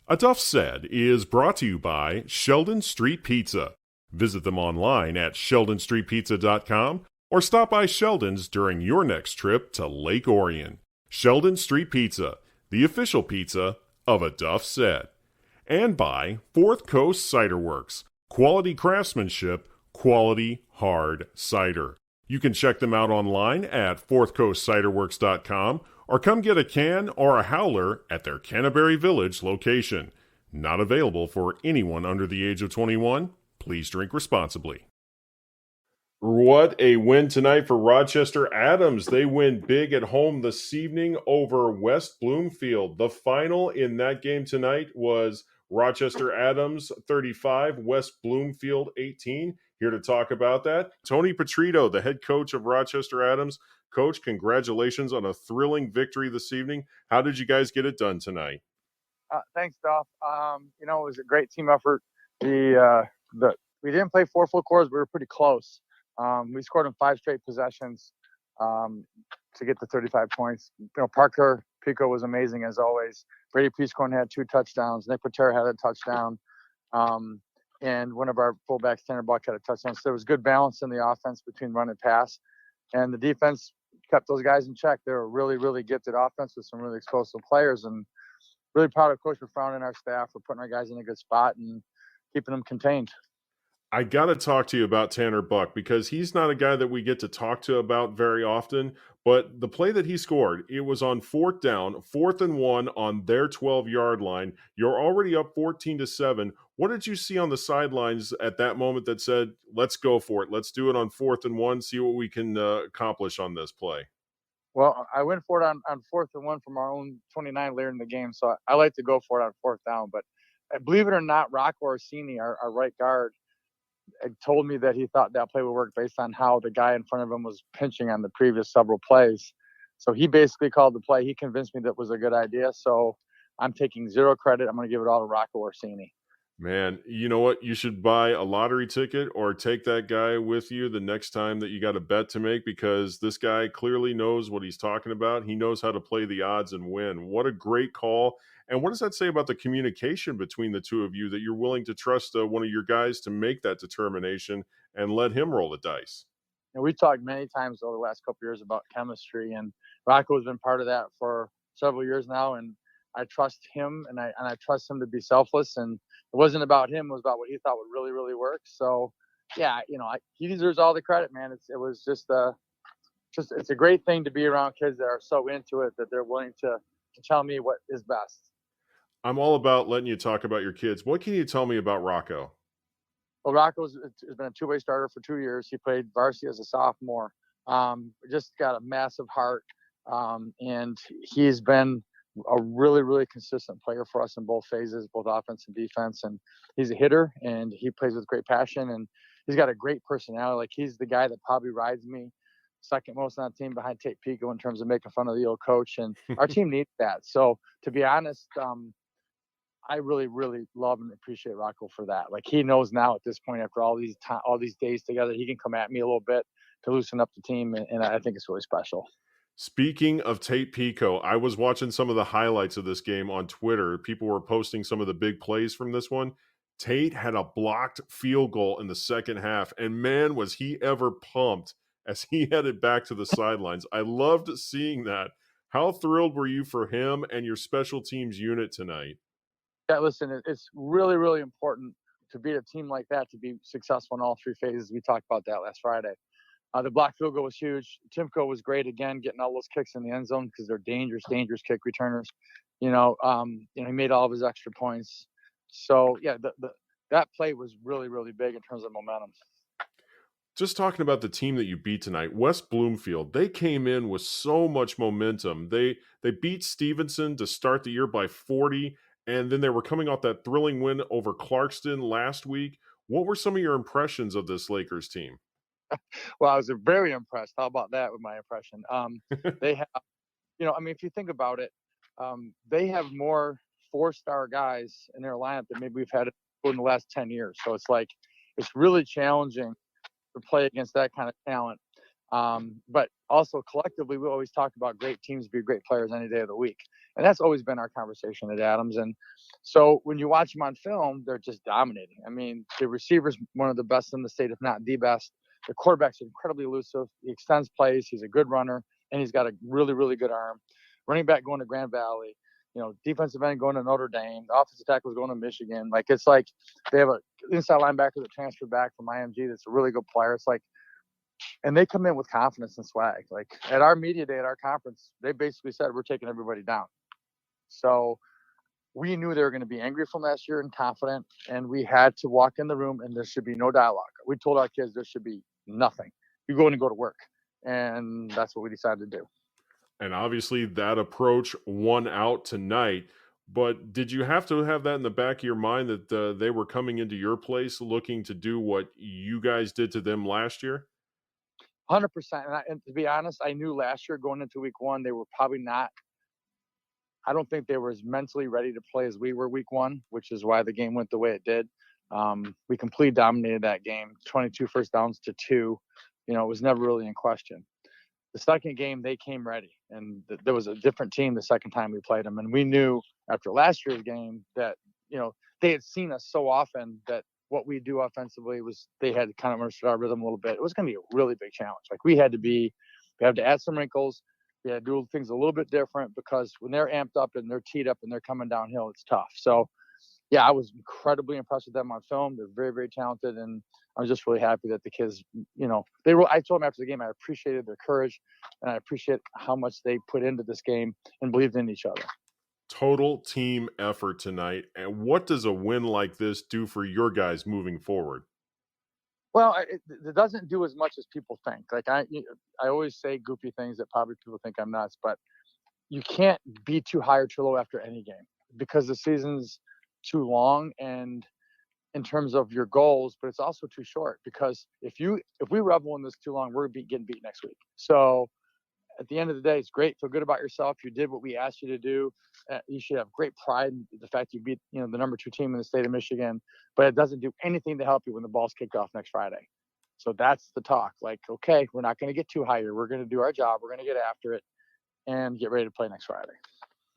Enough Said is brought to you by Sheldon Street Pizza. Visit them online at sheldonstreetpizza.com or stop by Sheldon's during your next trip to Lake Orion. Sheldon Street Pizza, the official pizza of Enough Said. And by Fourth Coast Cider Works. Quality craftsmanship, quality hard cider. You can check them out online at fourthcoastciderworks.com or come get a can or a howler at their Canterbury Village location. Not available for anyone under the age of 21. Please drink responsibly. What a win tonight for Rochester Adams. They win big at home this evening over West Bloomfield. The final in that game tonight was Rochester Adams 35, West Bloomfield 18. Here to talk about that, Tony Patritto, the head coach of Rochester Adams. Coach, congratulations on a thrilling victory this evening. How did you guys get it done tonight? Thanks, Duff. It was a great team effort. We didn't play 4 full quarters. We were pretty close. We scored in 5 straight possessions to get the 35 points. Parker Pico was amazing as always. Brady Peacecorn had 2 touchdowns. Nick Patera had a touchdown. And one of our fullbacks, Tanner Buck, had a touchdown. So there was good balance in the offense between run and pass. And the defense kept those guys in check. They're a really, really gifted offense with some really explosive players. And really proud of Coach Brown and our staff for putting our guys in a good spot and keeping them contained. I got to talk to you about Tanner Buck because he's not a guy that we get to talk to about very often. But the play that he scored, it was on 4th down, 4th and 1 on their 12-yard line. You're already up 14-7. What did you see on the sidelines at that moment that said, let's go for it. Let's do it on 4th and 1, see what we can accomplish on this play? Well, I went for it on 4th and 1 from our own 29 later in the game. So I like to go for it on 4th down. But believe it or not, Rocco Orsini, our right guard, told me that he thought that play would work based on how the guy in front of him was pinching on the previous several plays. So he basically called the play. He convinced me that was a good idea. So I'm taking 0 credit. I'm going to give it all to Rocco Orsini. Man, you know what? You should buy a lottery ticket or take that guy with you the next time that you got a bet to make because this guy clearly knows what he's talking about. He knows how to play the odds and win. What a great call. And what does that say about the communication between the two of you that you're willing to trust one of your guys to make that determination and let him roll the dice? And we talked many times over the last couple of years about chemistry, and Rocco has been part of that for several years now. And I trust him, and I trust him to be selfless. And it wasn't about him; it was about what he thought would really, really work. So, yeah, he deserves all the credit, man. It was just it's a great thing to be around kids that are so into it that they're willing to tell me what is best. I'm all about letting you talk about your kids. What can you tell me about Rocco? Well, Rocco's has been a 2-way starter for 2 years. He played varsity as a sophomore. Just got a massive heart, and he's been a really, really consistent player for us in both phases, both offense and defense. And he's a hitter, and he plays with great passion, and he's got a great personality. Like, he's the guy that probably rides me second most on the team behind Tate Pico in terms of making fun of the old coach. And our team needs that. So, to be honest, I really, really love and appreciate Rocco for that. Like, he knows now at this point, after all these days together, he can come at me a little bit to loosen up the team, and I think it's really special. Speaking of Tate Pico, I was watching some of the highlights of this game on Twitter. People were posting some of the big plays from this one. Tate had a blocked field goal in the second half, and man, was he ever pumped as he headed back to the sidelines. I loved seeing that. How thrilled were you for him and your special teams unit tonight? Yeah, listen, it's really, really important to beat a team like that, to be successful in all 3 phases. We talked about that last Friday. The block field goal was huge. Timko was great again, getting all those kicks in the end zone because they're dangerous kick returners. He made all of his extra points. So yeah, that play was really, really big in terms of momentum. Just talking about the team that you beat tonight, West Bloomfield, they came in with so much momentum. They beat Stevenson to start the year by 40, and then they were coming off that thrilling win over Clarkston last week. What were some of your impressions of this Lakers team? Well, I was very impressed. How about that with my impression? They have, if you think about it, they have more 4-star guys in their lineup than maybe we've had in the last 10 years. So it's really challenging to play against that kind of talent. But also collectively, we always talk about great teams be great players any day of the week. And that's always been our conversation at Adams. And so when you watch them on film, they're just dominating. I mean, the receiver's one of the best in the state, if not the best. The quarterback's incredibly elusive. He extends plays. He's a good runner, and he's got a really, really good arm. Running back going to Grand Valley, defensive end going to Notre Dame. The offensive tackle is going to Michigan. Like, it's like they have an inside linebacker that transferred back from IMG that's a really good player. It's like, and they come in with confidence and swag. Like, at our media day at our conference, they basically said, we're taking everybody down. So we knew they were going to be angry from last year and confident, and we had to walk in the room and there should be no dialogue. We told our kids there should be nothing. You go in and go to work. And that's what we decided to do. And obviously that approach won out tonight. But did you have to have that in the back of your mind that they were coming into your place looking to do what you guys did to them last year? 100%. And to be honest, I knew last year going into week one, they were probably not. I don't think they were as mentally ready to play as we were week one, which is why the game went the way it did. We completely dominated that game, 22 first downs to 2. It was never really in question. The second game, they came ready, and there was a different team the second time we played them. And we knew after last year's game that, they had seen us so often that what we do offensively was they had kind of understood our rhythm a little bit. It was going to be a really big challenge. Like, we had to add some wrinkles. We had to do things a little bit different because when they're amped up and they're teed up and they're coming downhill, it's tough. So, yeah, I was incredibly impressed with them on film. They're very, very talented, and I was just really happy that the kids, I told them after the game I appreciated their courage, and I appreciate how much they put into this game and believed in each other. Total team effort tonight. And what does a win like this do for your guys moving forward? Well, it doesn't do as much as people think. Like, I always say goofy things that probably people think I'm nuts, but you can't be too high or too low after any game because the season's too long and in terms of your goals, but it's also too short because if we revel in this too long, we're getting beat next week. So at the end of the day, it's great. Feel good about yourself. You did what we asked you to do. You should have great pride in the fact you beat, the number 2 team in the state of Michigan, but it doesn't do anything to help you when the ball's kicked off next Friday. So that's the talk. Like, okay, we're not going to get too high here. We're going to do our job. We're going to get after it and get ready to play next Friday.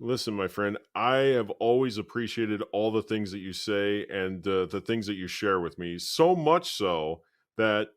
Listen, my friend, I have always appreciated all the things that you say and the things that you share with me, so much so that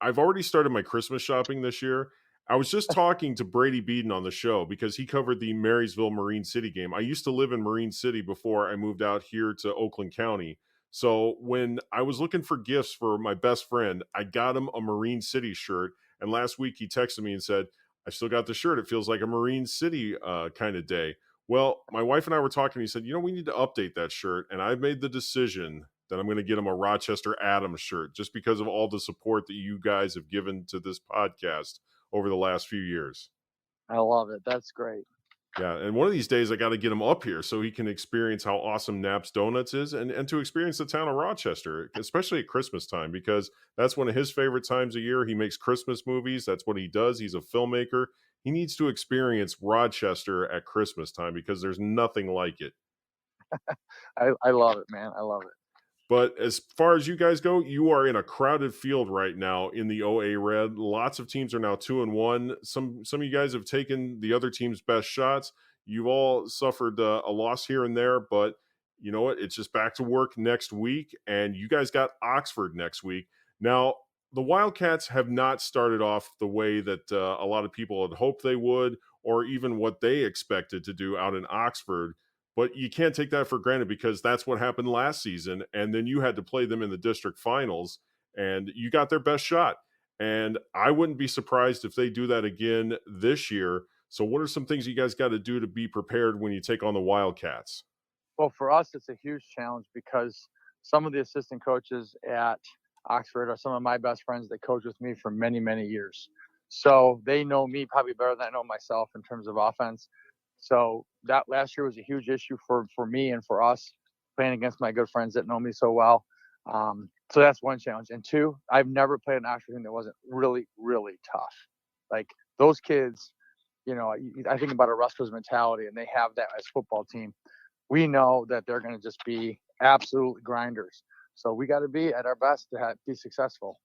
I've already started my Christmas shopping this year. I was just talking to Brady Beaton on the show because he covered the Marysville Marine City game. I used to live in Marine City before I moved out here to Oakland County. So when I was looking for gifts for my best friend, I got him a Marine City shirt. And last week he texted me and said, I still got the shirt. It feels like a Marine City kind of day. Well, my wife and I were talking. He said, we need to update that shirt. And I've made the decision that I'm going to get him a Rochester Adams shirt just because of all the support that you guys have given to this podcast over the last few years. I love it. That's great. Yeah. And one of these days I got to get him up here so he can experience how awesome Knapp's Donuts is and to experience the town of Rochester, especially at Christmas time, because that's one of his favorite times of year. He makes Christmas movies. That's what he does. He's a filmmaker. He needs to experience Rochester at Christmas time because there's nothing like it. I love it, man. I love it. But as far as you guys go, you are in a crowded field right now in the OAA Red. Lots of teams are now 2-1. Some of you guys have taken the other team's best shots. You've all suffered a loss here and there, but you know what? It's just back to work next week, and you guys got Oxford next week. Now, the Wildcats have not started off the way that a lot of people had hoped they would, or even what they expected to do out in Oxford. But you can't take that for granted because that's what happened last season. And then you had to play them in the district finals and you got their best shot. And I wouldn't be surprised if they do that again this year. So what are some things you guys got to do to be prepared when you take on the Wildcats? Well, for us, it's a huge challenge because some of the assistant coaches at Oxford are some of my best friends that coach with me for many, many years. So they know me probably better than I know myself in terms of offense. So that last year was a huge issue for me and for us playing against my good friends that know me so well. So that's one challenge. And 2, I've never played an Oxford team that wasn't really, really tough. Like those kids, I think about a wrestler's mentality and they have that as a football team. We know that they're going to just be absolute grinders. So we got to be at our best to be successful.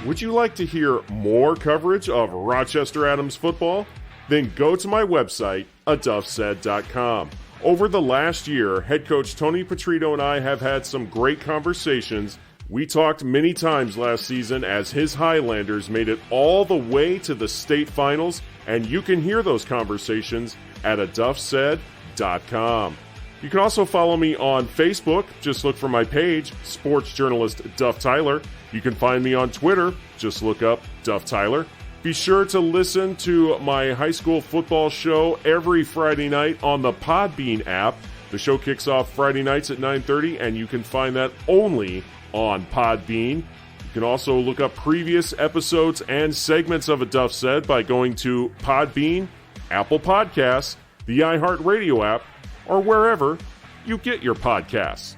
Would you like to hear more coverage of Rochester Adams football? Then go to my website, aduffsaid.com. Over the last year, head coach Tony Patritto and I have had some great conversations. We talked many times last season as his Highlanders made it all the way to the state finals, and you can hear those conversations at aduffsaid.com. You can also follow me on Facebook. Just look for my page, Sports Journalist Duff Tyler. You can find me on Twitter. Just look up Duff Tyler. Be sure to listen to my high school football show every Friday night on the Podbean app. The show kicks off Friday nights at 9:30, and you can find that only on Podbean. You can also look up previous episodes and segments of A Duff Said by going to Podbean, Apple Podcasts, the iHeartRadio app, or wherever you get your podcasts.